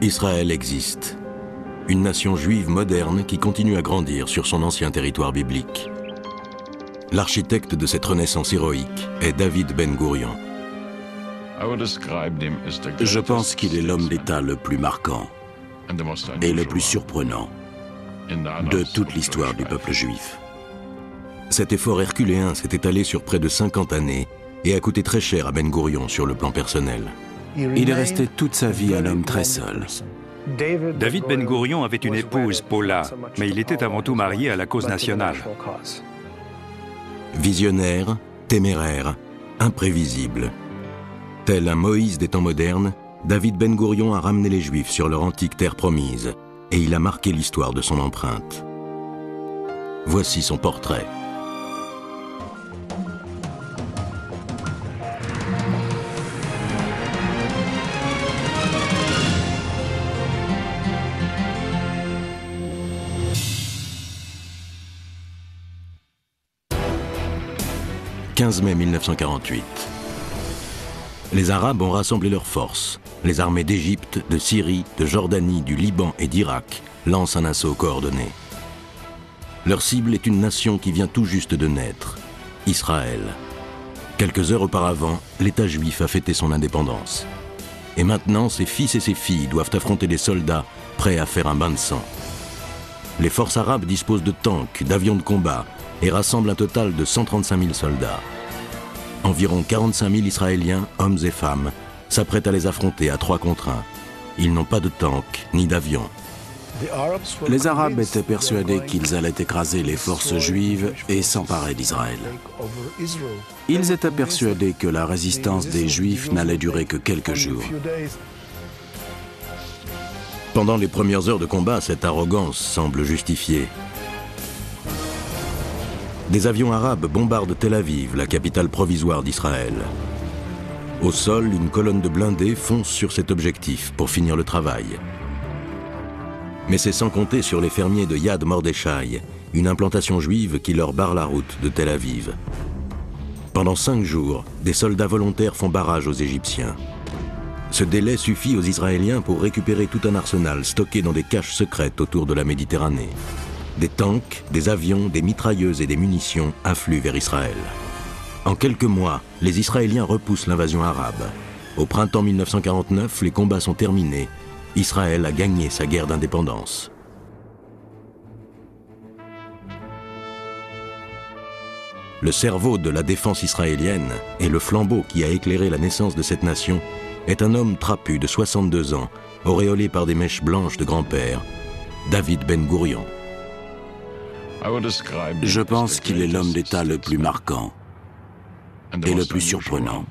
Israël existe. Une nation juive moderne qui continue à grandir sur son ancien territoire biblique. L'architecte de cette renaissance héroïque est David Ben-Gourion. Je pense qu'il est l'homme d'État le plus marquant et le plus surprenant de toute l'histoire du peuple juif. Cet effort herculéen s'est étalé sur près de 50 années et a coûté très cher à Ben-Gourion sur le plan personnel. Il est resté toute sa vie un homme très seul. David Ben-Gourion avait une épouse, Paula, mais il était avant tout marié à la cause nationale. Visionnaire, téméraire, imprévisible. Tel un Moïse des temps modernes, David Ben-Gourion a ramené les Juifs sur leur antique terre promise et il a marqué l'histoire de son empreinte. Voici son portrait. « 15 mai 1948. Les Arabes ont rassemblé leurs forces. Les armées d'Égypte, de Syrie, de Jordanie, du Liban et d'Irak lancent un assaut coordonné. Leur cible est une nation qui vient tout juste de naître, Israël. Quelques heures auparavant, l'État juif a fêté son indépendance. Et maintenant, ses fils et ses filles doivent affronter des soldats prêts à faire un bain de sang. Les forces arabes disposent de tanks, d'avions de combat et rassemblent un total de 135 000 soldats. Environ 45 000 Israéliens, hommes et femmes, s'apprêtent à les affronter à 3 contre 1. Ils n'ont pas de tanks ni d'avions. Les Arabes étaient persuadés qu'ils allaient écraser les forces juives et s'emparer d'Israël. Ils étaient persuadés que la résistance des Juifs n'allait durer que quelques jours. Pendant les premières heures de combat, cette arrogance semble justifiée. Des avions arabes bombardent Tel Aviv, la capitale provisoire d'Israël. Au sol, une colonne de blindés fonce sur cet objectif pour finir le travail. Mais c'est sans compter sur les fermiers de Yad Mordechai, une implantation juive qui leur barre la route de Tel Aviv. Pendant 5 jours, des soldats volontaires font barrage aux Égyptiens. Ce délai suffit aux Israéliens pour récupérer tout un arsenal stocké dans des caches secrètes autour de la Méditerranée. Des tanks, des avions, des mitrailleuses et des munitions affluent vers Israël. En quelques mois, les Israéliens repoussent l'invasion arabe. Au printemps 1949, les combats sont terminés. Israël a gagné sa guerre d'indépendance. Le cerveau de la défense israélienne et le flambeau qui a éclairé la naissance de cette nation est un homme trapu de 62 ans, auréolé par des mèches blanches de grand-père, David Ben-Gourion. Je pense qu'il est l'homme d'État le plus marquant et le plus surprenant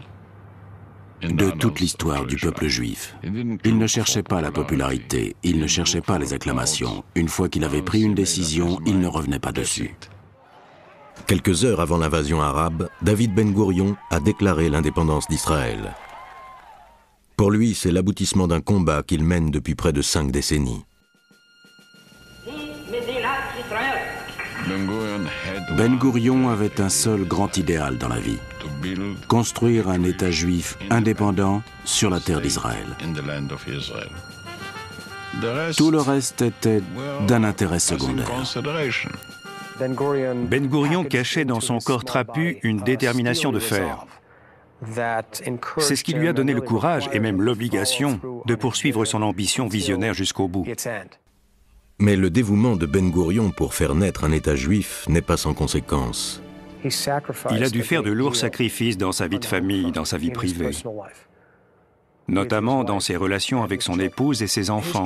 de toute l'histoire du peuple juif. Il ne cherchait pas la popularité, il ne cherchait pas les acclamations. Une fois qu'il avait pris une décision, il ne revenait pas dessus. Quelques heures avant l'invasion arabe, David Ben-Gourion a déclaré l'indépendance d'Israël. Pour lui, c'est l'aboutissement d'un combat qu'il mène depuis près de 5 décennies. Ben-Gourion avait un seul grand idéal dans la vie: construire un État juif indépendant sur la terre d'Israël. Tout le reste était d'un intérêt secondaire. Ben-Gourion cachait dans son corps trapu une détermination de fer. C'est ce qui lui a donné le courage et même l'obligation de poursuivre son ambition visionnaire jusqu'au bout. Mais le dévouement de Ben-Gourion pour faire naître un État juif n'est pas sans conséquences. Il a dû faire de lourds sacrifices dans sa vie de famille, dans sa vie privée, notamment dans ses relations avec son épouse et ses enfants.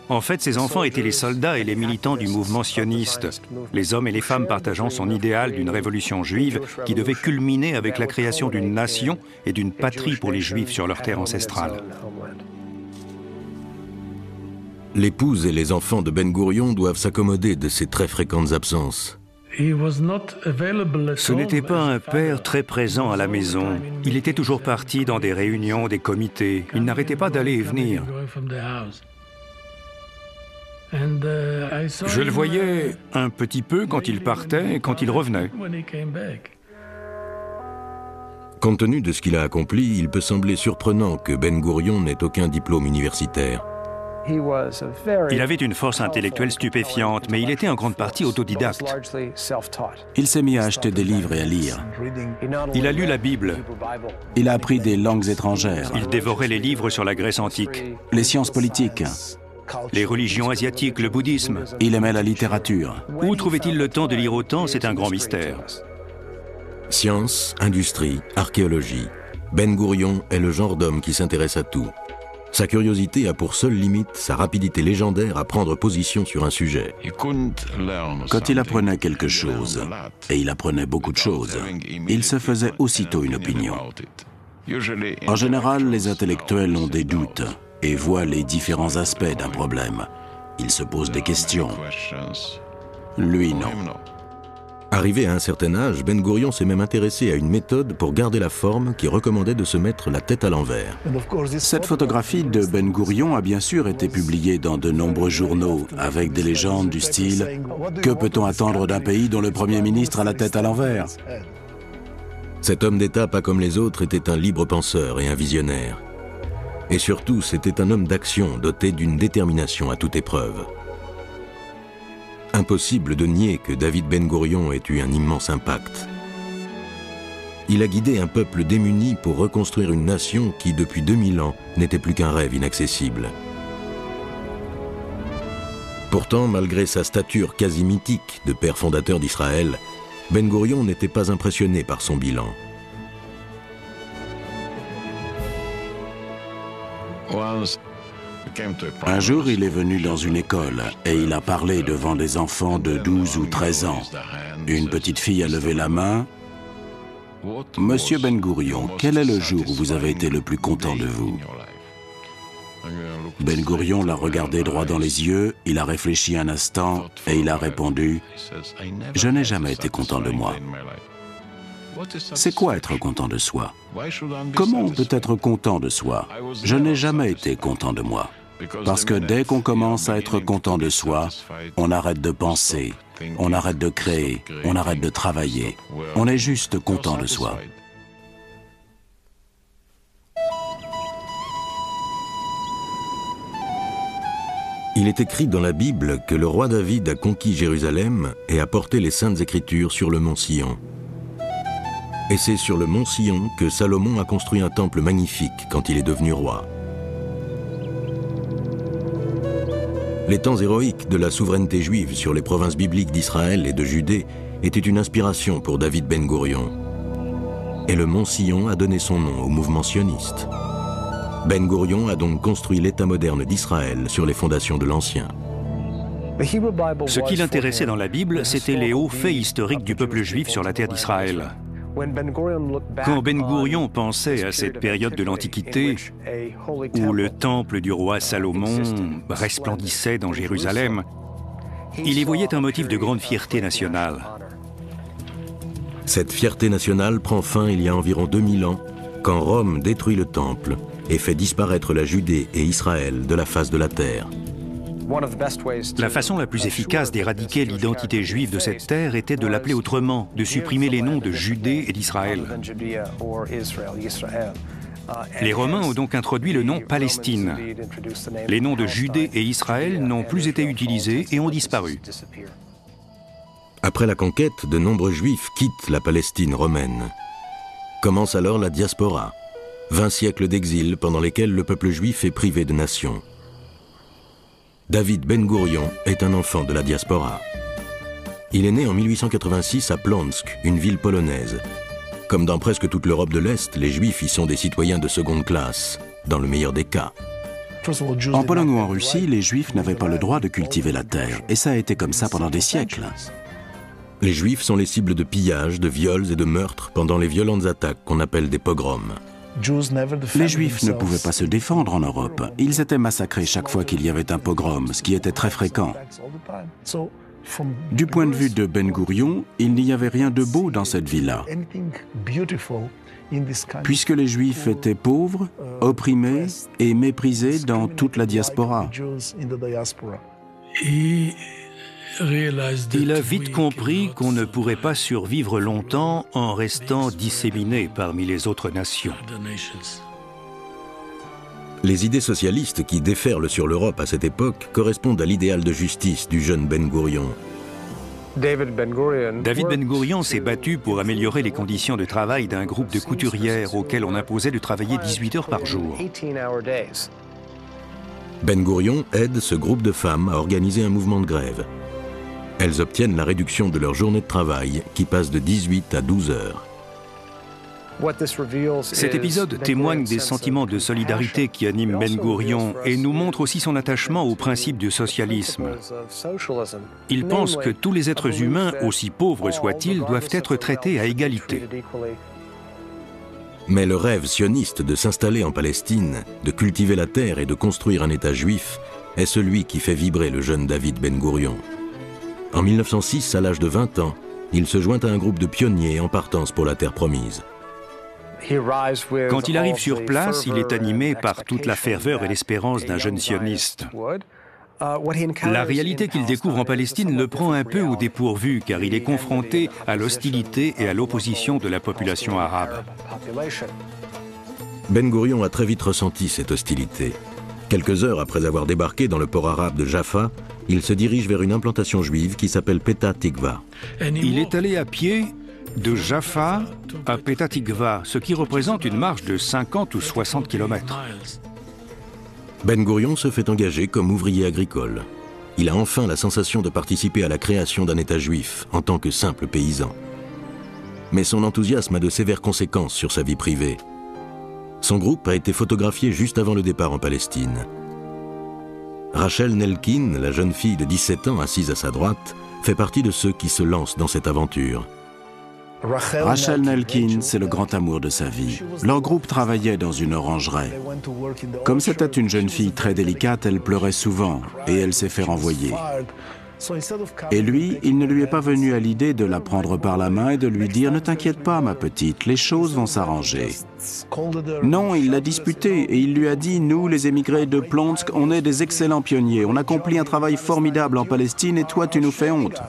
En fait, ses enfants étaient les soldats et les militants du mouvement sioniste, les hommes et les femmes partageant son idéal d'une révolution juive qui devait culminer avec la création d'une nation et d'une patrie pour les Juifs sur leur terre ancestrale. L'épouse et les enfants de Ben-Gourion doivent s'accommoder de ces très fréquentes absences. Ce n'était pas un père très présent à la maison. Il était toujours parti dans des réunions, des comités. Il n'arrêtait pas d'aller et venir. Je le voyais un petit peu quand il partait et quand il revenait. Compte tenu de ce qu'il a accompli, il peut sembler surprenant que Ben Gourion n'ait aucun diplôme universitaire. Il avait une force intellectuelle stupéfiante, mais il était en grande partie autodidacte. Il s'est mis à acheter des livres et à lire. Il a lu la Bible. Il a appris des langues étrangères, Il dévorait les livres sur la Grèce antique, les sciences politiques. les religions asiatiques, le bouddhisme. Il aimait la littérature. Où trouvait-il le temps de lire autant? C'est un grand mystère. Science, industrie, archéologie. Ben Gourion est le genre d'homme qui s'intéresse à tout. Sa curiosité a pour seule limite sa rapidité légendaire à prendre position sur un sujet. Quand il apprenait quelque chose, et il apprenait beaucoup de choses, il se faisait aussitôt une opinion. En général, les intellectuels ont des doutes et voient les différents aspects d'un problème. Ils se posent des questions. Lui, non. Arrivé à un certain âge, Ben Gourion s'est même intéressé à une méthode pour garder la forme qui recommandait de se mettre la tête à l'envers. Cette photographie de Ben Gourion a bien sûr été publiée dans de nombreux journaux, avec des légendes du style « Que peut-on attendre d'un pays dont le Premier ministre a la tête à l'envers ?» Cet homme d'État, pas comme les autres, était un libre penseur et un visionnaire. Et surtout, c'était un homme d'action doté d'une détermination à toute épreuve. Impossible de nier que David Ben Gourion ait eu un immense impact. Il a guidé un peuple démuni pour reconstruire une nation qui, depuis 2000 ans, n'était plus qu'un rêve inaccessible. Pourtant, malgré sa stature quasi mythique de père fondateur d'Israël, Ben Gourion n'était pas impressionné par son bilan. Un jour, il est venu dans une école et il a parlé devant des enfants de 12 ou 13 ans. Une petite fille a levé la main. « Monsieur Ben Gourion, quel est le jour où vous avez été le plus content de vous ?» Ben Gourion l'a regardé droit dans les yeux, il a réfléchi un instant et il a répondu « Je n'ai jamais été content de moi. » C'est quoi être content de soi? Comment on peut être content de soi? Je n'ai jamais été content de moi. Parce que dès qu'on commence à être content de soi, on arrête de penser, on arrête de créer, on arrête de travailler. On est juste content de soi. Il est écrit dans la Bible que le roi David a conquis Jérusalem et a porté les Saintes Écritures sur le mont Sion. Et c'est sur le mont Sion que Salomon a construit un temple magnifique quand il est devenu roi. Les temps héroïques de la souveraineté juive sur les provinces bibliques d'Israël et de Judée étaient une inspiration pour David Ben Gourion. Et le mont Sion a donné son nom au mouvement sioniste. Ben Gourion a donc construit l'État moderne d'Israël sur les fondations de l'Ancien. Ce qui l'intéressait dans la Bible, c'était les hauts faits historiques du peuple juif sur la terre d'Israël. Quand Ben Gourion pensait à cette période de l'Antiquité, où le temple du roi Salomon resplendissait dans Jérusalem, il y voyait un motif de grande fierté nationale. Cette fierté nationale prend fin il y a environ 2000 ans, quand Rome détruit le temple et fait disparaître la Judée et Israël de la face de la terre. La façon la plus efficace d'éradiquer l'identité juive de cette terre était de l'appeler autrement, de supprimer les noms de Judée et d'Israël. Les Romains ont donc introduit le nom Palestine. Les noms de Judée et Israël n'ont plus été utilisés et ont disparu. Après la conquête, de nombreux Juifs quittent la Palestine romaine. Commence alors la diaspora, 20 siècles d'exil pendant lesquels le peuple juif est privé de nation. David Ben Gourion est un enfant de la diaspora. Il est né en 1886 à Plonsk, une ville polonaise. Comme dans presque toute l'Europe de l'Est, les Juifs y sont des citoyens de seconde classe, dans le meilleur des cas. En Pologne ou en Russie, les Juifs n'avaient pas le droit de cultiver la terre, et ça a été comme ça pendant des siècles. Les Juifs sont les cibles de pillages, de viols et de meurtres pendant les violentes attaques qu'on appelle des pogroms. Les Juifs ne pouvaient pas se défendre en Europe. Ils étaient massacrés chaque fois qu'il y avait un pogrom, ce qui était très fréquent. Du point de vue de Ben Gourion, il n'y avait rien de beau dans cette ville-là. Puisque les Juifs étaient pauvres, opprimés et méprisés dans toute la diaspora. Il a vite compris qu'on ne pourrait pas survivre longtemps en restant disséminé parmi les autres nations. Les idées socialistes qui déferlent sur l'Europe à cette époque correspondent à l'idéal de justice du jeune Ben Gourion. David Ben Gourion s'est battu pour améliorer les conditions de travail d'un groupe de couturières auxquelles on imposait de travailler 18 heures par jour. Ben Gourion aide ce groupe de femmes à organiser un mouvement de grève. Elles obtiennent la réduction de leur journée de travail qui passe de 18 à 12 heures. Cet épisode témoigne des sentiments de solidarité qui animent Ben Gourion et nous montre aussi son attachement aux principes du socialisme. Il pense que tous les êtres humains, aussi pauvres soient-ils, doivent être traités à égalité. Mais le rêve sioniste de s'installer en Palestine, de cultiver la terre et de construire un État juif est celui qui fait vibrer le jeune David Ben Gourion. En 1906, à l'âge de 20 ans, il se joint à un groupe de pionniers en partance pour la terre promise. Quand il arrive sur place, il est animé par toute la ferveur et l'espérance d'un jeune sioniste. La réalité qu'il découvre en Palestine le prend un peu au dépourvu car il est confronté à l'hostilité et à l'opposition de la population arabe. Ben Gourion a très vite ressenti cette hostilité. Quelques heures après avoir débarqué dans le port arabe de Jaffa, il se dirige vers une implantation juive qui s'appelle Petah Tikva. Il est allé à pied de Jaffa à Petah Tikva, ce qui représente une marche de 50 ou 60 km. Ben Gourion se fait engager comme ouvrier agricole. Il a enfin la sensation de participer à la création d'un État juif en tant que simple paysan. Mais son enthousiasme a de sévères conséquences sur sa vie privée. Son groupe a été photographié juste avant le départ en Palestine. Rachel Nelkin, la jeune fille de 17 ans assise à sa droite, fait partie de ceux qui se lancent dans cette aventure. Rachel Nelkin, c'est le grand amour de sa vie. Leur groupe travaillait dans une orangerie. Comme c'était une jeune fille très délicate, elle pleurait souvent et elle s'est fait renvoyer. Et lui, il ne lui est pas venu à l'idée de la prendre par la main et de lui dire « Ne t'inquiète pas, ma petite, les choses vont s'arranger ». Non, il l'a disputée et il lui a dit « Nous, les émigrés de Plonsk, on est des excellents pionniers. On accomplit un travail formidable en Palestine et toi, tu nous fais honte. »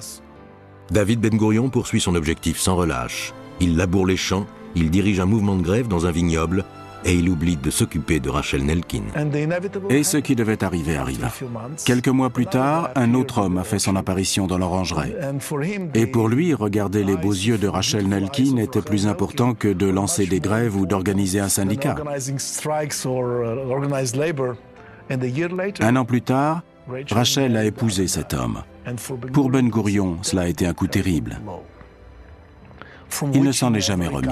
David Ben Gourion poursuit son objectif sans relâche. Il laboure les champs, il dirige un mouvement de grève dans un vignoble et il oublie de s'occuper de Rachel Nelkin. Et ce qui devait arriver arriva. Quelques mois plus tard, un autre homme a fait son apparition dans l'orangerie. Et pour lui, regarder les beaux yeux de Rachel Nelkin était plus important que de lancer des grèves ou d'organiser un syndicat. Un an plus tard, Rachel a épousé cet homme. Pour Ben Gourion, cela a été un coup terrible. Il ne s'en est jamais remis.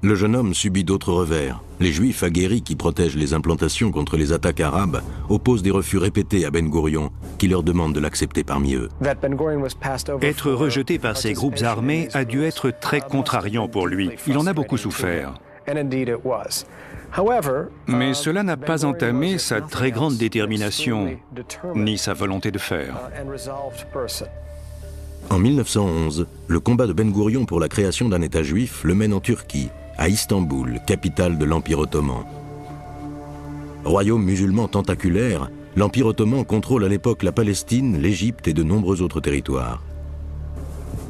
Le jeune homme subit d'autres revers. Les Juifs aguerris qui protègent les implantations contre les attaques arabes opposent des refus répétés à Ben Gourion, qui leur demande de l'accepter parmi eux. Être rejeté par ces groupes armés a dû être très contrariant pour lui. Il en a beaucoup souffert. Mais cela n'a pas entamé sa très grande détermination, ni sa volonté de faire. En 1911, le combat de Ben Gourion pour la création d'un État juif le mène en Turquie, à Istanbul, capitale de l'Empire ottoman. Royaume musulman tentaculaire, l'Empire ottoman contrôle à l'époque la Palestine, l'Égypte et de nombreux autres territoires.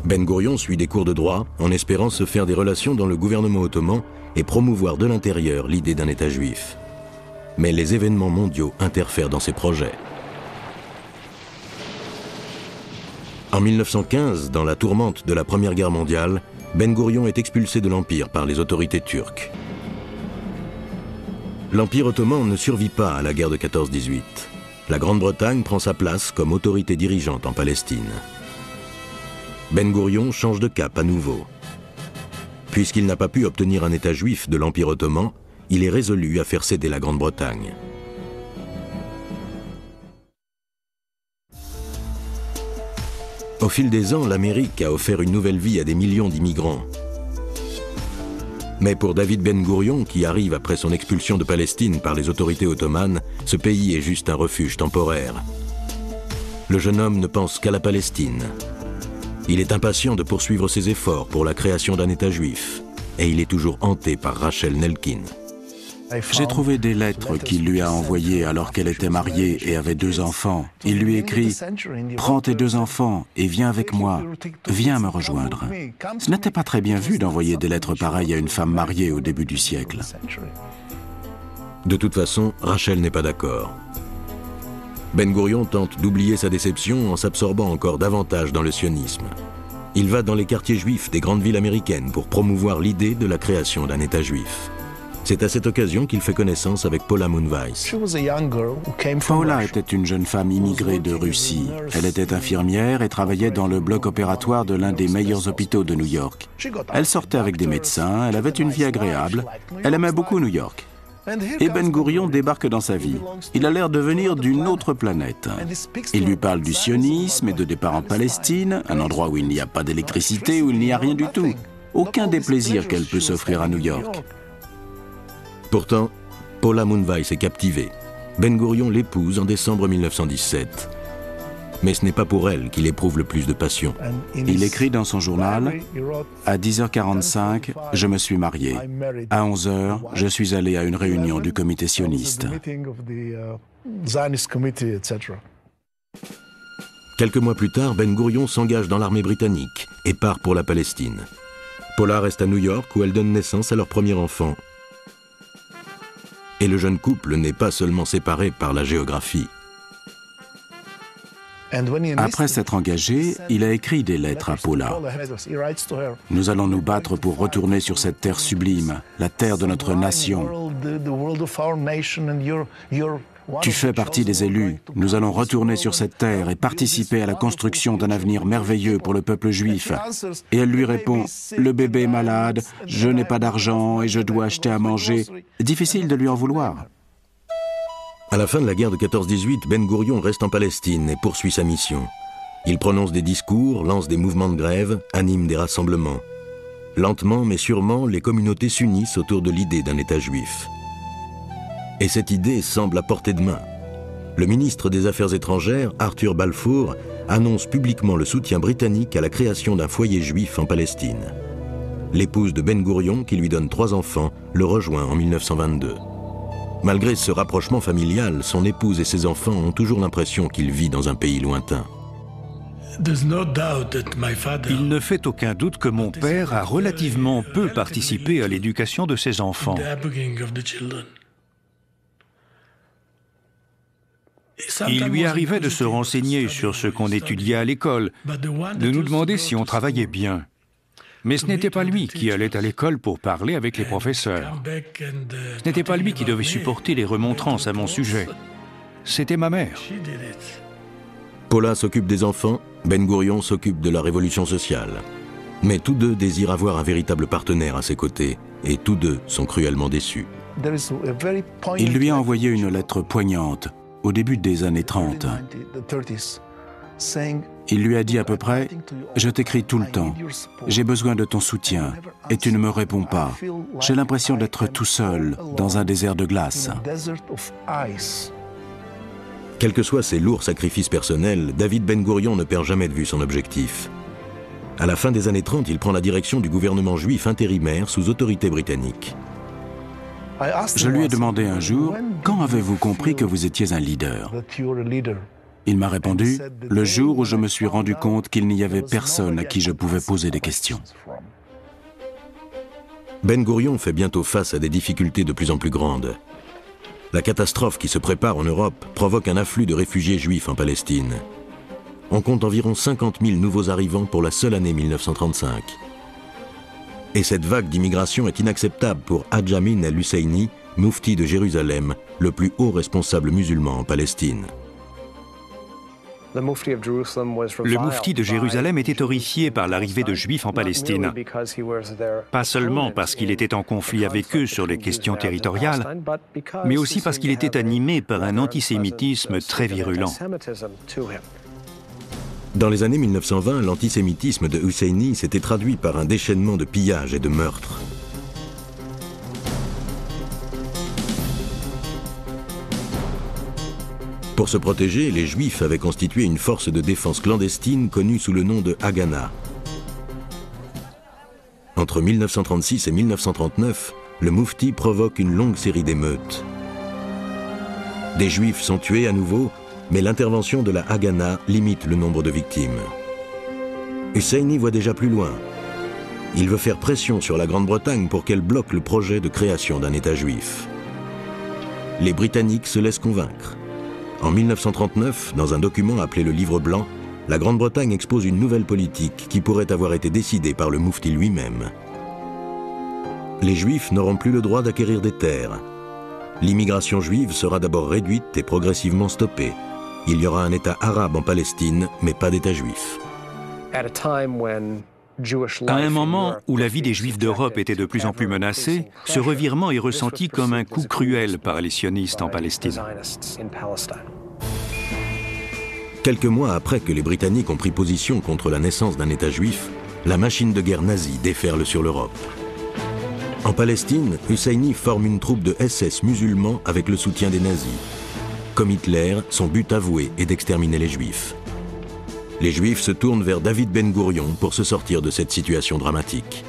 Ben Gourion suit des cours de droit en espérant se faire des relations dans le gouvernement ottoman et promouvoir de l'intérieur l'idée d'un État juif. Mais les événements mondiaux interfèrent dans ses projets. En 1915, dans la tourmente de la Première Guerre mondiale, Ben Gourion est expulsé de l'Empire par les autorités turques. L'Empire ottoman ne survit pas à la guerre de 14-18. La Grande-Bretagne prend sa place comme autorité dirigeante en Palestine. Ben Gourion change de cap à nouveau. Puisqu'il n'a pas pu obtenir un État juif de l'Empire ottoman, il est résolu à faire céder la Grande-Bretagne. Au fil des ans, l'Amérique a offert une nouvelle vie à des millions d'immigrants. Mais pour David Ben Gourion, qui arrive après son expulsion de Palestine par les autorités ottomanes, ce pays est juste un refuge temporaire. Le jeune homme ne pense qu'à la Palestine. Il est impatient de poursuivre ses efforts pour la création d'un État juif, et il est toujours hanté par Rachel Nelkin. J'ai trouvé des lettres qu'il lui a envoyées alors qu'elle était mariée et avait 2 enfants. Il lui écrit « Prends tes 2 enfants et viens avec moi. Viens me rejoindre. » Ce n'était pas très bien vu d'envoyer des lettres pareilles à une femme mariée au début du siècle. De toute façon, Rachel n'est pas d'accord. Ben Gourion tente d'oublier sa déception en s'absorbant encore davantage dans le sionisme. Il va dans les quartiers juifs des grandes villes américaines pour promouvoir l'idée de la création d'un État juif. C'est à cette occasion qu'il fait connaissance avec Paula Moonves. Paula était une jeune femme immigrée de Russie. Elle était infirmière et travaillait dans le bloc opératoire de l'un des meilleurs hôpitaux de New York. Elle sortait avec des médecins, elle avait une vie agréable, elle aimait beaucoup New York. Et Ben Gourion débarque dans sa vie. Il a l'air de venir d'une autre planète. Il lui parle du sionisme et de départ en Palestine, un endroit où il n'y a pas d'électricité, où il n'y a rien du tout. Aucun des plaisirs qu'elle peut s'offrir à New York. Pourtant, Paula Moonves est captivée. Ben Gourion l'épouse en décembre 1917. Mais ce n'est pas pour elle qu'il éprouve le plus de passion. Il écrit dans son journal « À 10h45, je me suis marié. À 11h, je suis allé à une réunion du comité sioniste. » Quelques mois plus tard, Ben Gourion s'engage dans l'armée britannique et part pour la Palestine. Paula reste à New York où elle donne naissance à leur premier enfant. Et le jeune couple n'est pas seulement séparé par la géographie. Après s'être engagé, il a écrit des lettres à Paula. « Nous allons nous battre pour retourner sur cette terre sublime, la terre de notre nation. Tu fais partie des élus. Nous allons retourner sur cette terre et participer à la construction d'un avenir merveilleux pour le peuple juif. » Et elle lui répond « Le bébé est malade, je n'ai pas d'argent et je dois acheter à manger. » Difficile de lui en vouloir. À la fin de la guerre de 14-18, Ben Gourion reste en Palestine et poursuit sa mission. Il prononce des discours, lance des mouvements de grève, anime des rassemblements. Lentement mais sûrement, les communautés s'unissent autour de l'idée d'un État juif. Et cette idée semble à portée de main. Le ministre des Affaires étrangères, Arthur Balfour, annonce publiquement le soutien britannique à la création d'un foyer juif en Palestine. L'épouse de Ben Gourion, qui lui donne 3 enfants, le rejoint en 1922. Malgré ce rapprochement familial, son épouse et ses enfants ont toujours l'impression qu'il vit dans un pays lointain. Il ne fait aucun doute que mon père a relativement peu participé à l'éducation de ses enfants. Il lui arrivait de se renseigner sur ce qu'on étudiait à l'école, de nous demander si on travaillait bien. Mais ce n'était pas lui qui allait à l'école pour parler avec les professeurs. Ce n'était pas lui qui devait supporter les remontrances à mon sujet. C'était ma mère. Paula s'occupe des enfants, Ben Gourion s'occupe de la révolution sociale. Mais tous deux désirent avoir un véritable partenaire à ses côtés, et tous deux sont cruellement déçus. Il lui a envoyé une lettre poignante au début des années 30. Il lui a dit à peu près « Je t'écris tout le temps, j'ai besoin de ton soutien, et tu ne me réponds pas. J'ai l'impression d'être tout seul dans un désert de glace. » Quels que soient ses lourds sacrifices personnels, David Ben Gourion ne perd jamais de vue son objectif. À la fin des années 30, il prend la direction du gouvernement juif intérimaire sous autorité britannique. Je lui ai demandé un jour « Quand avez-vous compris que vous étiez un leader ?» Il m'a répondu « Le jour où je me suis rendu compte qu'il n'y avait personne à qui je pouvais poser des questions. » Ben Gourion fait bientôt face à des difficultés de plus en plus grandes. La catastrophe qui se prépare en Europe provoque un afflux de réfugiés juifs en Palestine. On compte environ 50 000 nouveaux arrivants pour la seule année 1935. Et cette vague d'immigration est inacceptable pour Hadj Amin al-Husseini, moufti de Jérusalem, le plus haut responsable musulman en Palestine. Le moufti de Jérusalem était horrifié par l'arrivée de Juifs en Palestine, pas seulement parce qu'il était en conflit avec eux sur les questions territoriales, mais aussi parce qu'il était animé par un antisémitisme très virulent. Dans les années 1920, l'antisémitisme de Husseini s'était traduit par un déchaînement de pillages et de meurtres. Pour se protéger, les Juifs avaient constitué une force de défense clandestine connue sous le nom de Haganah. Entre 1936 et 1939, le Moufti provoque une longue série d'émeutes. Des Juifs sont tués à nouveau, mais l'intervention de la Haganah limite le nombre de victimes. Husseini voit déjà plus loin. Il veut faire pression sur la Grande-Bretagne pour qu'elle bloque le projet de création d'un État juif. Les Britanniques se laissent convaincre. En 1939, dans un document appelé le Livre blanc, la Grande-Bretagne expose une nouvelle politique qui pourrait avoir été décidée par le Moufti lui-même. Les Juifs n'auront plus le droit d'acquérir des terres. L'immigration juive sera d'abord réduite et progressivement stoppée. Il y aura un État arabe en Palestine, mais pas d'État juif. À un moment où la vie des Juifs d'Europe était de plus en plus menacée, ce revirement est ressenti comme un coup cruel par les sionistes en Palestine. Quelques mois après que les Britanniques ont pris position contre la naissance d'un État juif, la machine de guerre nazie déferle sur l'Europe. En Palestine, Husseini forme une troupe de SS musulmans avec le soutien des nazis. Comme Hitler, son but avoué est d'exterminer les Juifs. Les Juifs se tournent vers David Ben Gourion pour se sortir de cette situation dramatique.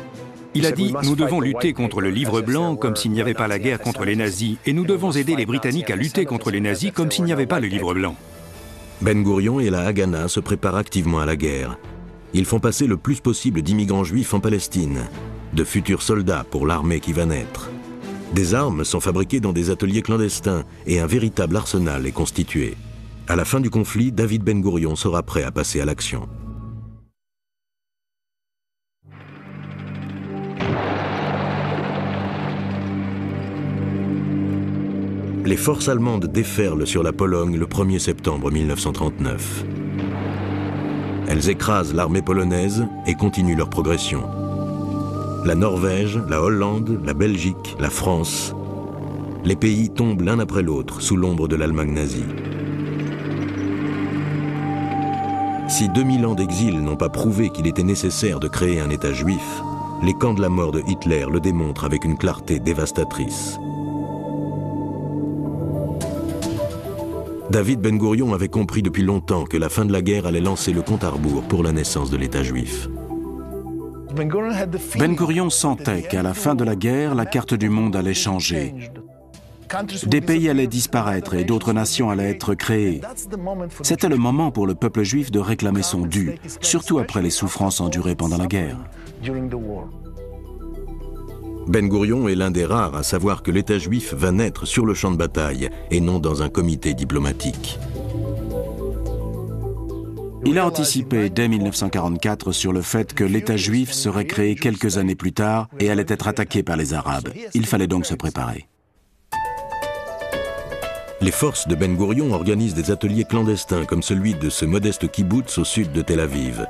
Il a dit « Nous devons lutter contre le Livre blanc comme s'il n'y avait pas la guerre contre les nazis, et nous devons aider les Britanniques à lutter contre les nazis comme s'il n'y avait pas le Livre blanc. » Ben Gourion et la Haganah se préparent activement à la guerre. Ils font passer le plus possible d'immigrants juifs en Palestine, de futurs soldats pour l'armée qui va naître. Des armes sont fabriquées dans des ateliers clandestins et un véritable arsenal est constitué. À la fin du conflit, David Ben Gourion sera prêt à passer à l'action. Les forces allemandes déferlent sur la Pologne le 1er septembre 1939. Elles écrasent l'armée polonaise et continuent leur progression. La Norvège, la Hollande, la Belgique, la France, les pays tombent l'un après l'autre sous l'ombre de l'Allemagne nazie. Si 2000 ans d'exil n'ont pas prouvé qu'il était nécessaire de créer un État juif, les camps de la mort de Hitler le démontrent avec une clarté dévastatrice. David Ben Gourion avait compris depuis longtemps que la fin de la guerre allait lancer le compte à rebours pour la naissance de l'État juif. Ben Gourion sentait qu'à la fin de la guerre, la carte du monde allait changer. Des pays allaient disparaître et d'autres nations allaient être créées. C'était le moment pour le peuple juif de réclamer son dû, surtout après les souffrances endurées pendant la guerre. Ben Gourion est l'un des rares à savoir que l'État juif va naître sur le champ de bataille et non dans un comité diplomatique. Il a anticipé dès 1944 sur le fait que l'État juif serait créé quelques années plus tard et allait être attaqué par les Arabes. Il fallait donc se préparer. Les forces de Ben Gourion organisent des ateliers clandestins comme celui de ce modeste kibboutz au sud de Tel Aviv.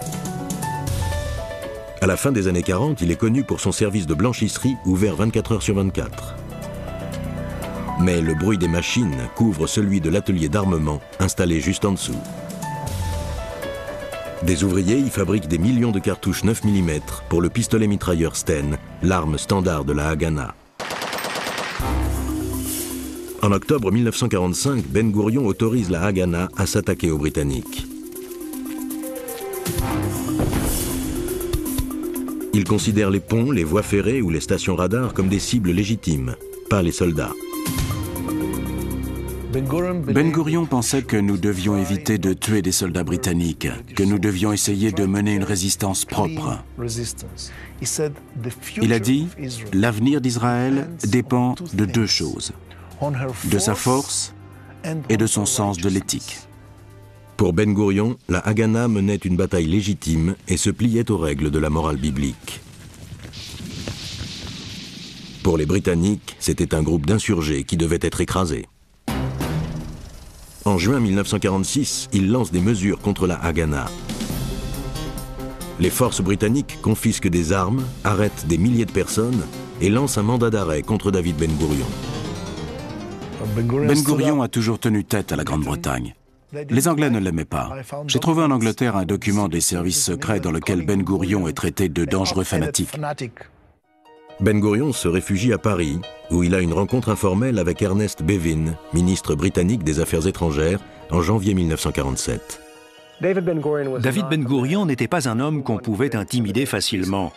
À la fin des années 40, il est connu pour son service de blanchisserie ouvert 24 heures sur 24. Mais le bruit des machines couvre celui de l'atelier d'armement installé juste en dessous. Des ouvriers y fabriquent des millions de cartouches 9 mm pour le pistolet mitrailleur Sten, l'arme standard de la Haganah. En octobre 1945, Ben Gourion autorise la Haganah à s'attaquer aux Britanniques. Il considère les ponts, les voies ferrées ou les stations radars comme des cibles légitimes, pas les soldats. Ben Gourion pensait que nous devions éviter de tuer des soldats britanniques, que nous devions essayer de mener une résistance propre. Il a dit « L'avenir d'Israël dépend de deux choses, de sa force et de son sens de l'éthique. » Pour Ben Gourion, la Haganah menait une bataille légitime et se pliait aux règles de la morale biblique. Pour les Britanniques, c'était un groupe d'insurgés qui devait être écrasé. En juin 1946, il lance des mesures contre la Haganah. Les forces britanniques confisquent des armes, arrêtent des milliers de personnes et lancent un mandat d'arrêt contre David Ben Gourion. Ben Gourion a toujours tenu tête à la Grande-Bretagne. Les Anglais ne l'aimaient pas. J'ai trouvé en Angleterre un document des services secrets dans lequel Ben Gourion est traité de dangereux fanatique. Ben Gourion se réfugie à Paris, où il a une rencontre informelle avec Ernest Bevin, ministre britannique des Affaires étrangères, en janvier 1947. David Ben Gourion n'était pas un homme qu'on pouvait intimider facilement.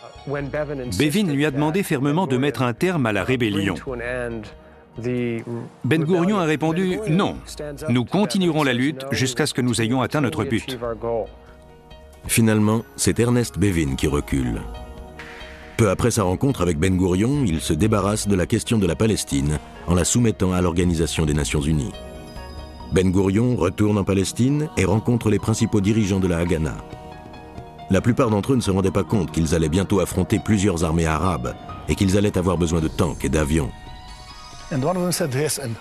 Bevin lui a demandé fermement de mettre un terme à la rébellion. Ben Gourion a répondu « Non, nous continuerons la lutte jusqu'à ce que nous ayons atteint notre but ». Finalement, c'est Ernest Bevin qui recule. Peu après sa rencontre avec Ben Gourion, il se débarrasse de la question de la Palestine en la soumettant à l'Organisation des Nations Unies. Ben Gourion retourne en Palestine et rencontre les principaux dirigeants de la Haganah. La plupart d'entre eux ne se rendaient pas compte qu'ils allaient bientôt affronter plusieurs armées arabes et qu'ils allaient avoir besoin de tanks et d'avions.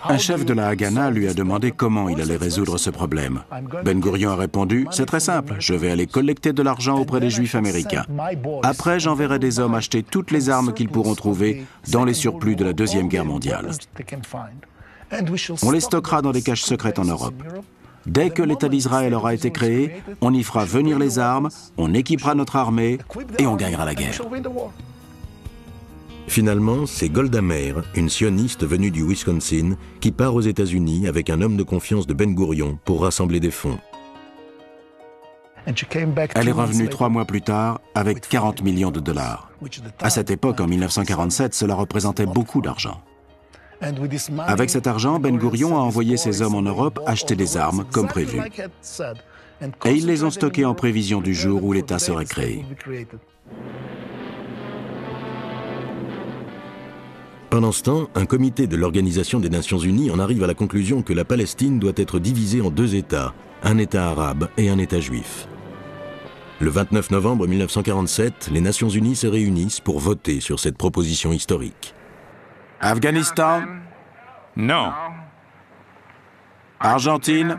Un chef de la Haganah lui a demandé comment il allait résoudre ce problème. Ben Gourion a répondu « C'est très simple, je vais aller collecter de l'argent auprès des Juifs américains. Après, j'enverrai des hommes acheter toutes les armes qu'ils pourront trouver dans les surplus de la Deuxième Guerre mondiale. On les stockera dans des caches secrètes en Europe. Dès que l'État d'Israël aura été créé, on y fera venir les armes, on équipera notre armée et on gagnera la guerre. » Finalement, c'est Golda Meir, une sioniste venue du Wisconsin, qui part aux États-Unis avec un homme de confiance de Ben Gourion pour rassembler des fonds. Elle est revenue 3 mois plus tard avec 40 millions de dollars. À cette époque, en 1947, cela représentait beaucoup d'argent. Avec cet argent, Ben Gourion a envoyé ses hommes en Europe acheter des armes, comme prévu. Et ils les ont stockées en prévision du jour où l'État serait créé. Pendant ce temps, un comité de l'Organisation des Nations Unies en arrive à la conclusion que la Palestine doit être divisée en 2 États, un État arabe et un État juif. Le 29 novembre 1947, les Nations Unies se réunissent pour voter sur cette proposition historique. Afghanistan? Non. Argentine?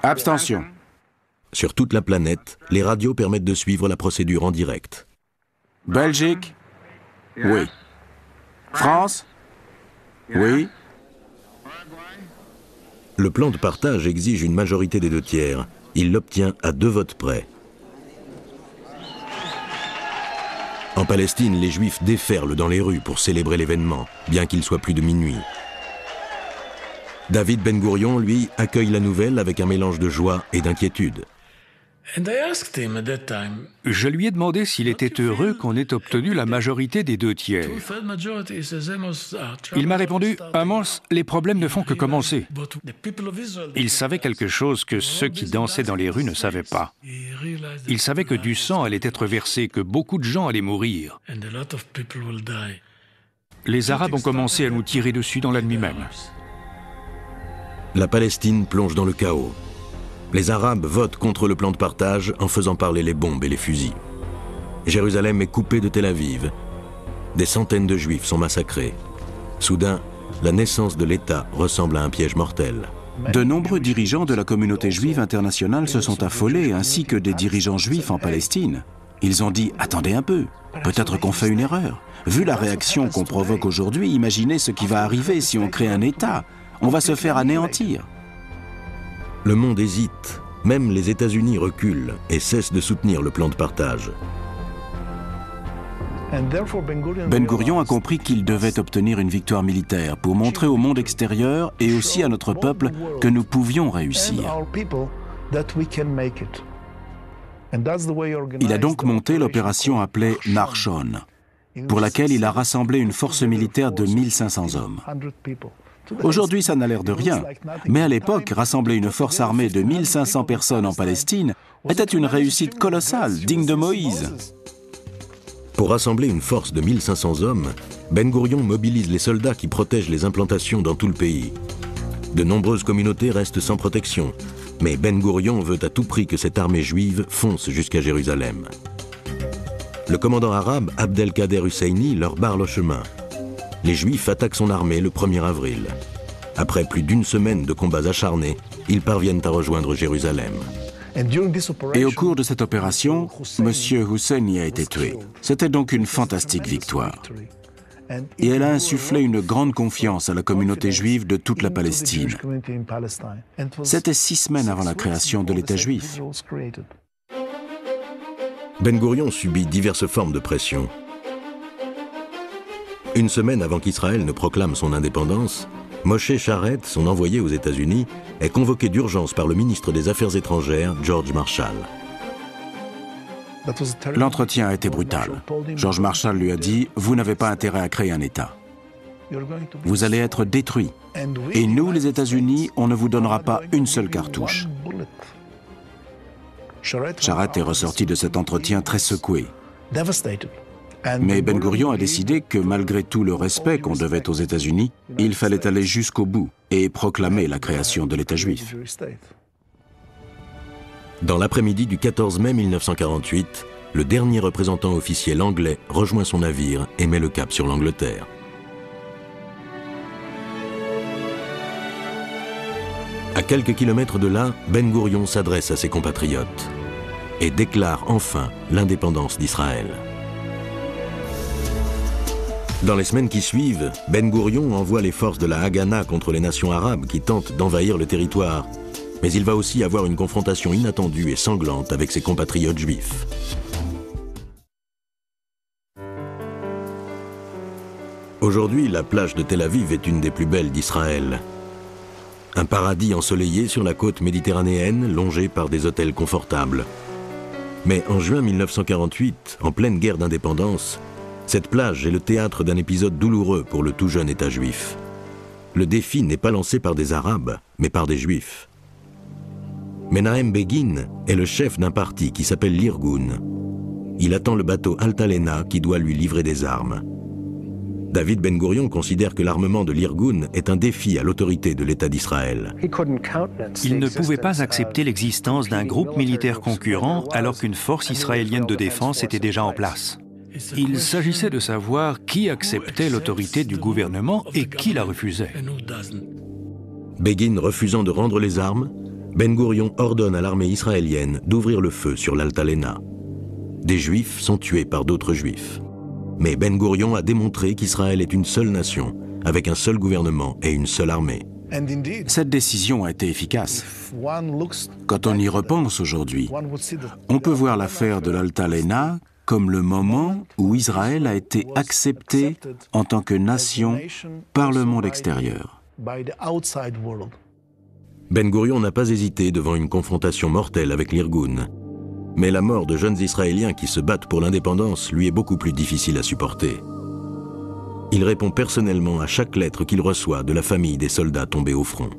Abstention. Sur toute la planète, les radios permettent de suivre la procédure en direct. Belgique? Oui. France? Oui. Le plan de partage exige une majorité des 2/3. Il l'obtient à 2 votes près. En Palestine, les Juifs déferlent dans les rues pour célébrer l'événement, bien qu'il soit plus de minuit. David Ben Gourion, lui, accueille la nouvelle avec un mélange de joie et d'inquiétude. Je lui ai demandé s'il était heureux qu'on ait obtenu la majorité des 2/3. Il m'a répondu « Amos, les problèmes ne font que commencer ». Il savait quelque chose que ceux qui dansaient dans les rues ne savaient pas. Il savait que du sang allait être versé, que beaucoup de gens allaient mourir. Les Arabes ont commencé à nous tirer dessus dans la nuit même. La Palestine plonge dans le chaos. Les Arabes votent contre le plan de partage en faisant parler les bombes et les fusils. Jérusalem est coupée de Tel Aviv. Des centaines de Juifs sont massacrés. Soudain, la naissance de l'État ressemble à un piège mortel. De nombreux dirigeants de la communauté juive internationale se sont affolés, ainsi que des dirigeants juifs en Palestine. Ils ont dit « Attendez un peu, peut-être qu'on fait une erreur. Vu la réaction qu'on provoque aujourd'hui, imaginez ce qui va arriver si on crée un État. On va se faire anéantir. » Le monde hésite. Même les États-Unis reculent et cessent de soutenir le plan de partage. Ben Gourion a compris qu'il devait obtenir une victoire militaire pour montrer au monde extérieur et aussi à notre peuple que nous pouvions réussir. Il a donc monté l'opération appelée Narshon, pour laquelle il a rassemblé une force militaire de 1500 hommes. Aujourd'hui, ça n'a l'air de rien, mais à l'époque, rassembler une force armée de 1500 personnes en Palestine était une réussite colossale, digne de Moïse. Pour rassembler une force de 1500 hommes, Ben Gourion mobilise les soldats qui protègent les implantations dans tout le pays. De nombreuses communautés restent sans protection, mais Ben Gourion veut à tout prix que cette armée juive fonce jusqu'à Jérusalem. Le commandant arabe Abdelkader Husseini leur barre le chemin. Les Juifs attaquent son armée le 1er avril. Après plus d'1 semaine de combats acharnés, ils parviennent à rejoindre Jérusalem. Et au cours de cette opération, M. Husseini a été tué. C'était donc une fantastique victoire. Et elle a insufflé une grande confiance à la communauté juive de toute la Palestine. C'était 6 semaines avant la création de l'État juif. Ben Gourion subit diverses formes de pression. 1 semaine avant qu'Israël ne proclame son indépendance, Moshe Sharett, son envoyé aux États-Unis, est convoqué d'urgence par le ministre des Affaires étrangères, George Marshall. L'entretien a été brutal. George Marshall lui a dit « Vous n'avez pas intérêt à créer un État. Vous allez être détruits. Et nous, les États-Unis, on ne vous donnera pas une seule cartouche. » Sharett est ressorti de cet entretien très secoué. Mais Ben Gourion a décidé que malgré tout le respect qu'on devait aux États-Unis, il fallait aller jusqu'au bout et proclamer la création de l'État juif. Dans l'après-midi du 14 mai 1948, le dernier représentant officiel anglais rejoint son navire et met le cap sur l'Angleterre. À quelques kilomètres de là, Ben Gourion s'adresse à ses compatriotes et déclare enfin l'indépendance d'Israël. Dans les semaines qui suivent, Ben Gourion envoie les forces de la Haganah contre les nations arabes qui tentent d'envahir le territoire. Mais il va aussi avoir une confrontation inattendue et sanglante avec ses compatriotes juifs. Aujourd'hui, la plage de Tel Aviv est une des plus belles d'Israël. Un paradis ensoleillé sur la côte méditerranéenne, longé par des hôtels confortables. Mais en juin 1948, en pleine guerre d'indépendance, cette plage est le théâtre d'un épisode douloureux pour le tout jeune État juif. Le défi n'est pas lancé par des Arabes, mais par des Juifs. Menahem Begin est le chef d'un parti qui s'appelle l'Irgun. Il attend le bateau Altalena qui doit lui livrer des armes. David Ben Gourion considère que l'armement de l'Irgun est un défi à l'autorité de l'État d'Israël. Il ne pouvait pas accepter l'existence d'un groupe militaire concurrent alors qu'une force israélienne de défense était déjà en place. Il s'agissait de savoir qui acceptait l'autorité du gouvernement et qui la refusait. Begin refusant de rendre les armes, Ben Gourion ordonne à l'armée israélienne d'ouvrir le feu sur l'Altalena. Des Juifs sont tués par d'autres Juifs. Mais Ben Gourion a démontré qu'Israël est une seule nation, avec un seul gouvernement et une seule armée. Cette décision a été efficace. Quand on y repense aujourd'hui, on peut voir l'affaire de l'Altalena comme le moment où Israël a été accepté en tant que nation par le monde extérieur. Ben Gourion n'a pas hésité devant une confrontation mortelle avec l'Irgun. Mais la mort de jeunes Israéliens qui se battent pour l'indépendance lui est beaucoup plus difficile à supporter. Il répond personnellement à chaque lettre qu'il reçoit de la famille des soldats tombés au front.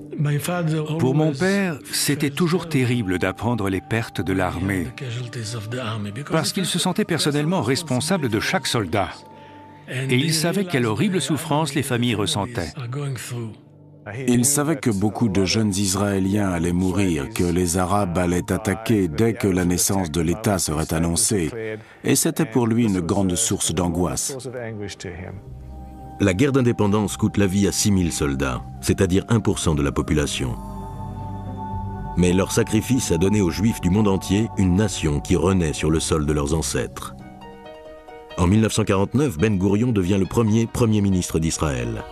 Pour mon père, c'était toujours terrible d'apprendre les pertes de l'armée, parce qu'il se sentait personnellement responsable de chaque soldat. Et il savait quelle horrible souffrance les familles ressentaient. Il savait que beaucoup de jeunes Israéliens allaient mourir, que les Arabes allaient attaquer dès que la naissance de l'État serait annoncée, et c'était pour lui une grande source d'angoisse. La guerre d'indépendance coûte la vie à 6000 soldats, c'est-à-dire 1% de la population. Mais leur sacrifice a donné aux Juifs du monde entier une nation qui renaît sur le sol de leurs ancêtres. En 1949, Ben Gourion devient le premier ministre d'Israël.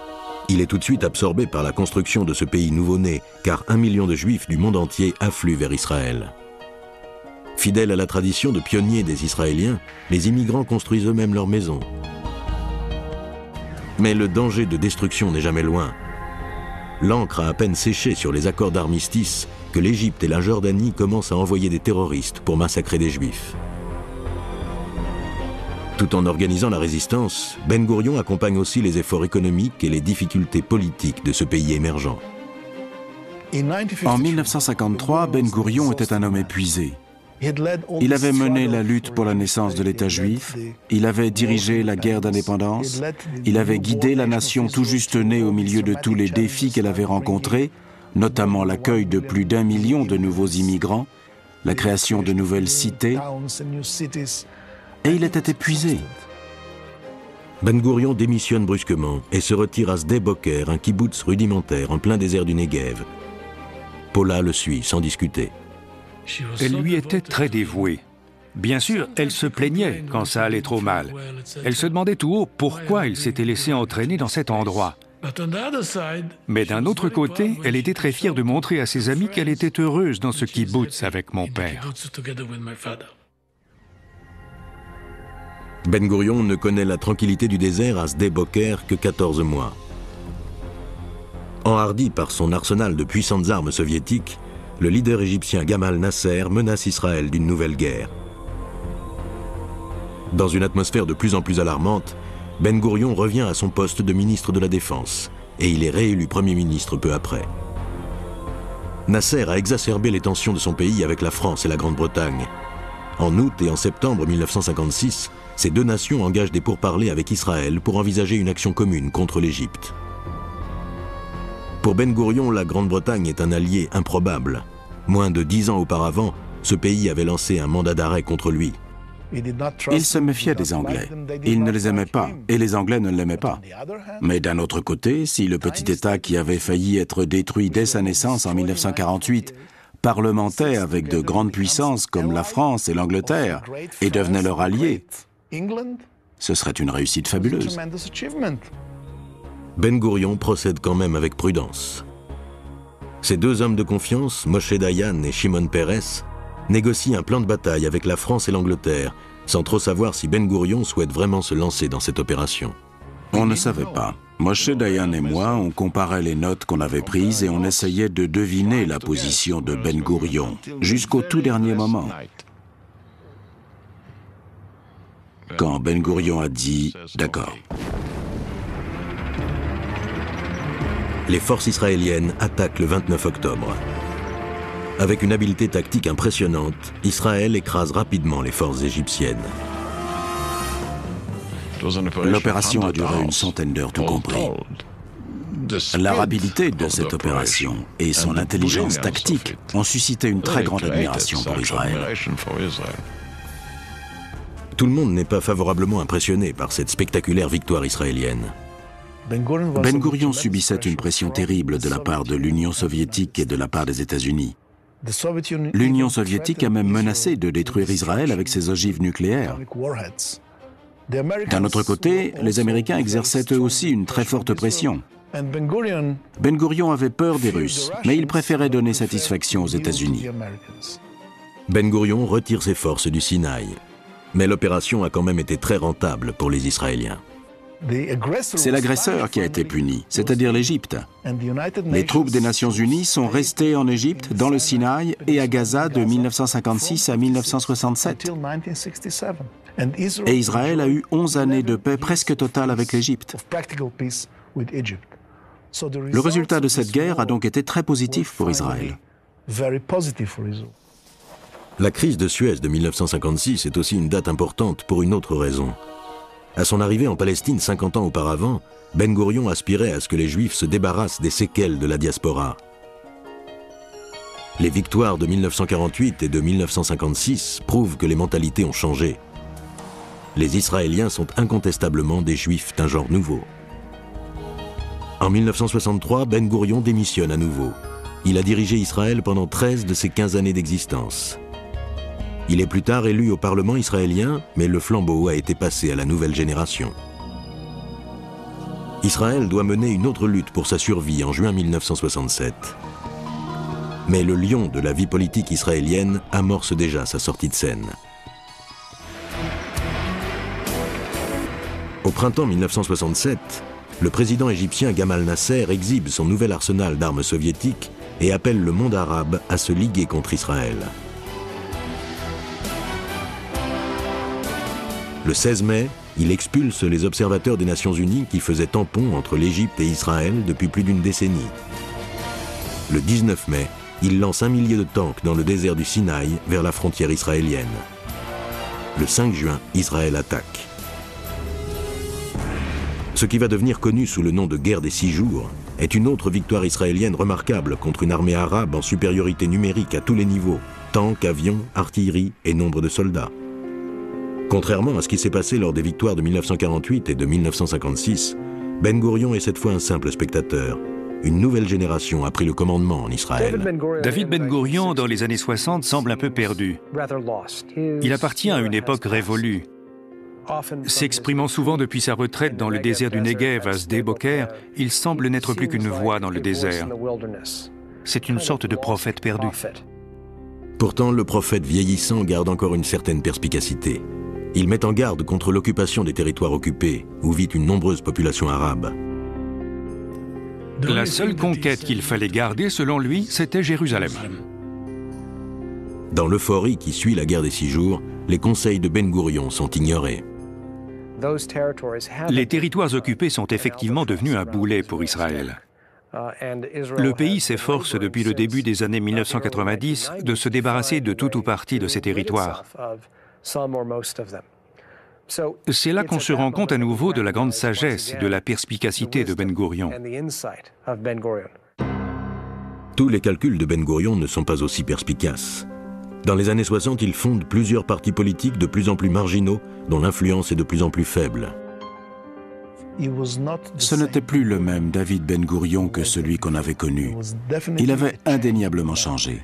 Il est tout de suite absorbé par la construction de ce pays nouveau-né, car 1 million de Juifs du monde entier affluent vers Israël. Fidèles à la tradition de pionniers des Israéliens, les immigrants construisent eux-mêmes leurs maisons. Mais le danger de destruction n'est jamais loin. L'encre a à peine séché sur les accords d'armistice que l'Égypte et la Jordanie commencent à envoyer des terroristes pour massacrer des Juifs. Tout en organisant la résistance, Ben Gourion accompagne aussi les efforts économiques et les difficultés politiques de ce pays émergent. En 1953, Ben Gourion était un homme épuisé. Il avait mené la lutte pour la naissance de l'État juif, il avait dirigé la guerre d'indépendance, il avait guidé la nation tout juste née au milieu de tous les défis qu'elle avait rencontrés, notamment l'accueil de plus d'1 million de nouveaux immigrants, la création de nouvelles cités, et il était épuisé. Ben Gourion démissionne brusquement et se retire à Sde Boker, un kibboutz rudimentaire en plein désert du Negev. Paula le suit sans discuter. Elle lui était très dévouée. Bien sûr, elle se plaignait quand ça allait trop mal. Elle se demandait tout haut pourquoi il s'était laissé entraîner dans cet endroit. Mais d'un autre côté, elle était très fière de montrer à ses amis qu'elle était heureuse dans ce kibboutz avec mon père. Ben Gourion ne connaît la tranquillité du désert à Sde Boker que 14 mois. Enhardi par son arsenal de puissantes armes soviétiques, le leader égyptien Gamal Nasser menace Israël d'une nouvelle guerre. Dans une atmosphère de plus en plus alarmante, Ben Gourion revient à son poste de ministre de la Défense et il est réélu Premier ministre peu après. Nasser a exacerbé les tensions de son pays avec la France et la Grande-Bretagne. En août et en septembre 1956, ces deux nations engagent des pourparlers avec Israël pour envisager une action commune contre l'Égypte. Pour Ben Gourion, la Grande-Bretagne est un allié improbable. Moins de 10 ans auparavant, ce pays avait lancé un mandat d'arrêt contre lui. Il se méfiait des Anglais. Il ne les aimait pas, et les Anglais ne l'aimaient pas. Mais d'un autre côté, si le petit État qui avait failli être détruit dès sa naissance en 1948 parlementait avec de grandes puissances comme la France et l'Angleterre et devenait leur allié, ce serait une réussite fabuleuse. Ben Gourion procède quand même avec prudence. Ces deux hommes de confiance, Moshe Dayan et Shimon Peres, négocient un plan de bataille avec la France et l'Angleterre, sans trop savoir si Ben Gourion souhaite vraiment se lancer dans cette opération. On ne savait pas. Moshe Dayan et moi, on comparait les notes qu'on avait prises et on essayait de deviner la position de Ben Gourion, jusqu'au tout dernier moment. Quand Ben Gourion a dit « d'accord ». Les forces israéliennes attaquent le 29 octobre. Avec une habileté tactique impressionnante, Israël écrase rapidement les forces égyptiennes. L'opération a duré une centaine d'heures tout compris. La rapidité de cette opération et son intelligence tactique ont suscité une très grande admiration pour Israël. Tout le monde n'est pas favorablement impressionné par cette spectaculaire victoire israélienne. Ben Gourion subissait une pression terrible de la part de l'Union soviétique et de la part des États-Unis. L'Union soviétique a même menacé de détruire Israël avec ses ogives nucléaires. D'un autre côté, les Américains exerçaient eux aussi une très forte pression. Ben Gourion avait peur des Russes, mais il préférait donner satisfaction aux États-Unis. Ben Gourion retire ses forces du Sinaï, mais l'opération a quand même été très rentable pour les Israéliens. C'est l'agresseur qui a été puni, c'est-à-dire l'Égypte. Les troupes des Nations Unies sont restées en Égypte, dans le Sinaï et à Gaza de 1956 à 1967. Et Israël a eu 11 années de paix presque totale avec l'Égypte. Le résultat de cette guerre a donc été très positif pour Israël. La crise de Suez de 1956 est aussi une date importante pour une autre raison. À son arrivée en Palestine 50 ans auparavant, Ben Gourion aspirait à ce que les Juifs se débarrassent des séquelles de la diaspora. Les victoires de 1948 et de 1956 prouvent que les mentalités ont changé. Les Israéliens sont incontestablement des Juifs d'un genre nouveau. En 1963, Ben Gourion démissionne à nouveau. Il a dirigé Israël pendant 13 de ses 15 années d'existence. Il est plus tard élu au Parlement israélien, mais le flambeau a été passé à la nouvelle génération. Israël doit mener une autre lutte pour sa survie en juin 1967. Mais le lion de la vie politique israélienne amorce déjà sa sortie de scène. Au printemps 1967, le président égyptien Gamal Nasser exhibe son nouvel arsenal d'armes soviétiques et appelle le monde arabe à se liguer contre Israël. Le 16 mai, il expulse les observateurs des Nations Unies qui faisaient tampon entre l'Égypte et Israël depuis plus d'une décennie. Le 19 mai, il lance 1 millier de tanks dans le désert du Sinaï vers la frontière israélienne. Le 5 juin, Israël attaque. Ce qui va devenir connu sous le nom de guerre des 6 jours est une autre victoire israélienne remarquable contre une armée arabe en supériorité numérique à tous les niveaux, tanks, avions, artillerie et nombre de soldats. Contrairement à ce qui s'est passé lors des victoires de 1948 et de 1956, Ben Gourion est cette fois un simple spectateur. Une nouvelle génération a pris le commandement en Israël. David Ben Gourion, dans les années 60, semble un peu perdu. Il appartient à une époque révolue. S'exprimant souvent depuis sa retraite dans le désert du Negev à Sde-Boker, il semble n'être plus qu'une voix dans le désert. C'est une sorte de prophète perdu. Pourtant, le prophète vieillissant garde encore une certaine perspicacité. Il met en garde contre l'occupation des territoires occupés, où vit une nombreuse population arabe. La seule conquête qu'il fallait garder, selon lui, c'était Jérusalem. Dans l'euphorie qui suit la guerre des 6 jours, les conseils de Ben Gourion sont ignorés. Les territoires occupés sont effectivement devenus un boulet pour Israël. Le pays s'efforce depuis le début des années 1990 de se débarrasser de tout ou partie de ces territoires. C'est là qu'on se rend compte à nouveau de la grande sagesse et de la perspicacité de Ben Gourion. Tous les calculs de Ben Gourion ne sont pas aussi perspicaces. Dans les années 60, il fonde plusieurs partis politiques de plus en plus marginaux, dont l'influence est de plus en plus faible. Ce n'était plus le même David Ben Gourion que celui qu'on avait connu. Il avait indéniablement changé.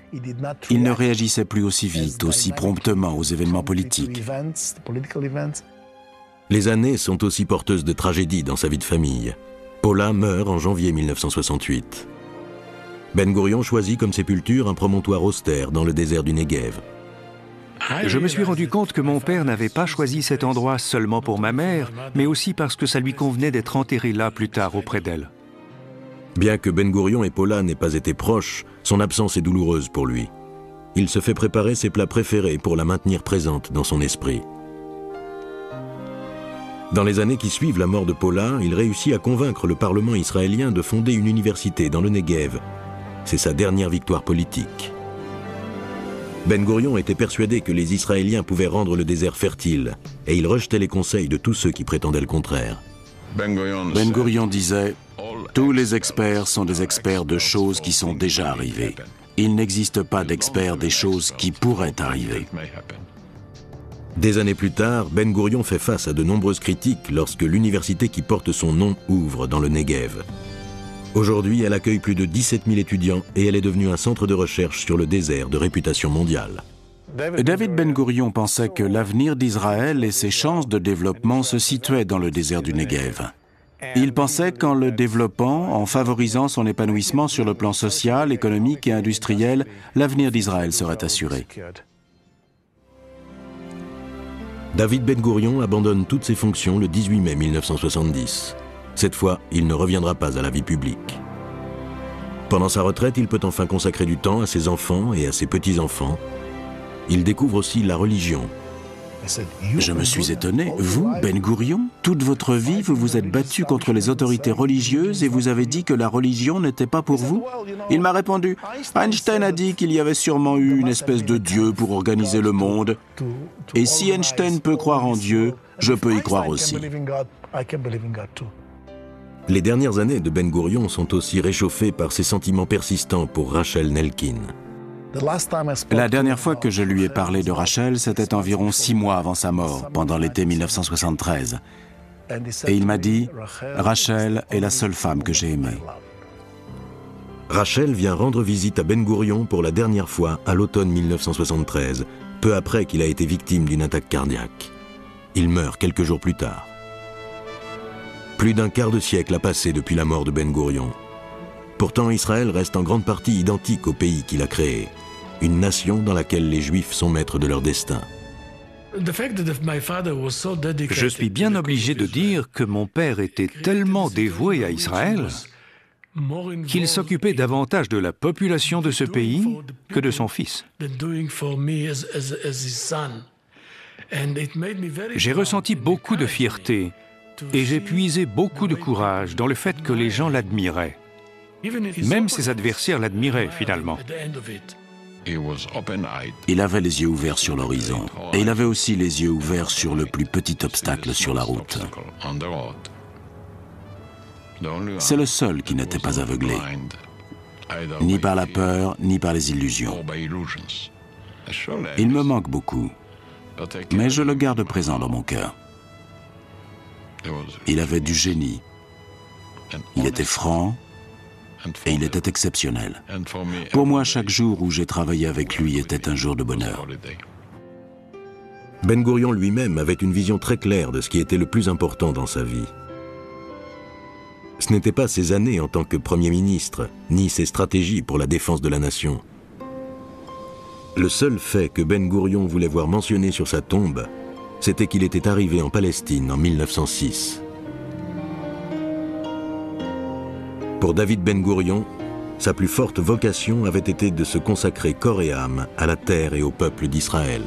Il ne réagissait plus aussi vite, aussi promptement aux événements politiques. Les années sont aussi porteuses de tragédies dans sa vie de famille. Paula meurt en janvier 1968. Ben Gourion choisit comme sépulture un promontoire austère dans le désert du Negev. Je me suis rendu compte que mon père n'avait pas choisi cet endroit seulement pour ma mère, mais aussi parce que ça lui convenait d'être enterré là plus tard auprès d'elle. Bien que Ben Gourion et Paula n'aient pas été proches, son absence est douloureuse pour lui. Il se fait préparer ses plats préférés pour la maintenir présente dans son esprit. Dans les années qui suivent la mort de Paula, il réussit à convaincre le Parlement israélien de fonder une université dans le Negev. C'est sa dernière victoire politique. Ben Gourion était persuadé que les Israéliens pouvaient rendre le désert fertile, et il rejetait les conseils de tous ceux qui prétendaient le contraire. Ben Gourion disait « Tous les experts sont des experts de choses qui sont déjà arrivées. Il n'existe pas d'experts des choses qui pourraient arriver. » Des années plus tard, Ben Gourion fait face à de nombreuses critiques lorsque l'université qui porte son nom ouvre dans le Negev. Aujourd'hui, elle accueille plus de 17 000 étudiants et elle est devenue un centre de recherche sur le désert de réputation mondiale. David Ben Gourion pensait que l'avenir d'Israël et ses chances de développement se situaient dans le désert du Negev. Il pensait qu'en le développant, en favorisant son épanouissement sur le plan social, économique et industriel, l'avenir d'Israël serait assuré. David Ben Gourion abandonne toutes ses fonctions le 18 mai 1970. Cette fois, il ne reviendra pas à la vie publique. Pendant sa retraite, il peut enfin consacrer du temps à ses enfants et à ses petits-enfants. Il découvre aussi la religion. Je me suis étonné. Vous, Ben Gourion, toute votre vie, vous vous êtes battu contre les autorités religieuses et vous avez dit que la religion n'était pas pour vous? Il m'a répondu, Einstein a dit qu'il y avait sûrement eu une espèce de Dieu pour organiser le monde. Et si Einstein peut croire en Dieu, je peux y croire aussi. Les dernières années de Ben Gourion sont aussi réchauffées par ses sentiments persistants pour Rachel Nelkin. La dernière fois que je lui ai parlé de Rachel, c'était environ 6 mois avant sa mort, pendant l'été 1973. Et il m'a dit, « Rachel est la seule femme que j'ai aimée. » Rachel vient rendre visite à Ben Gourion pour la dernière fois à l'automne 1973, peu après qu'il a été victime d'une attaque cardiaque. Il meurt quelques jours plus tard. Plus d'un quart de siècle a passé depuis la mort de Ben Gourion. Pourtant, Israël reste en grande partie identique au pays qu'il a créé, une nation dans laquelle les Juifs sont maîtres de leur destin. Je suis bien obligé de dire que mon père était tellement dévoué à Israël qu'il s'occupait davantage de la population de ce pays que de son fils. J'ai ressenti beaucoup de fierté et j'ai puisé beaucoup de courage dans le fait que les gens l'admiraient. Même ses adversaires l'admiraient finalement. Il avait les yeux ouverts sur l'horizon, et il avait aussi les yeux ouverts sur le plus petit obstacle sur la route. C'est le seul qui n'était pas aveuglé, ni par la peur, ni par les illusions. Il me manque beaucoup, mais je le garde présent dans mon cœur. Il avait du génie, il était franc, et il était exceptionnel. Pour moi, chaque jour où j'ai travaillé avec lui était un jour de bonheur. Ben Gourion lui-même avait une vision très claire de ce qui était le plus important dans sa vie. Ce n'était pas ses années en tant que Premier ministre, ni ses stratégies pour la défense de la nation. Le seul fait que Ben Gourion voulait voir mentionné sur sa tombe, c'était qu'il était arrivé en Palestine en 1906. Pour David Ben Gourion, sa plus forte vocation avait été de se consacrer corps et âme à la terre et au peuple d'Israël.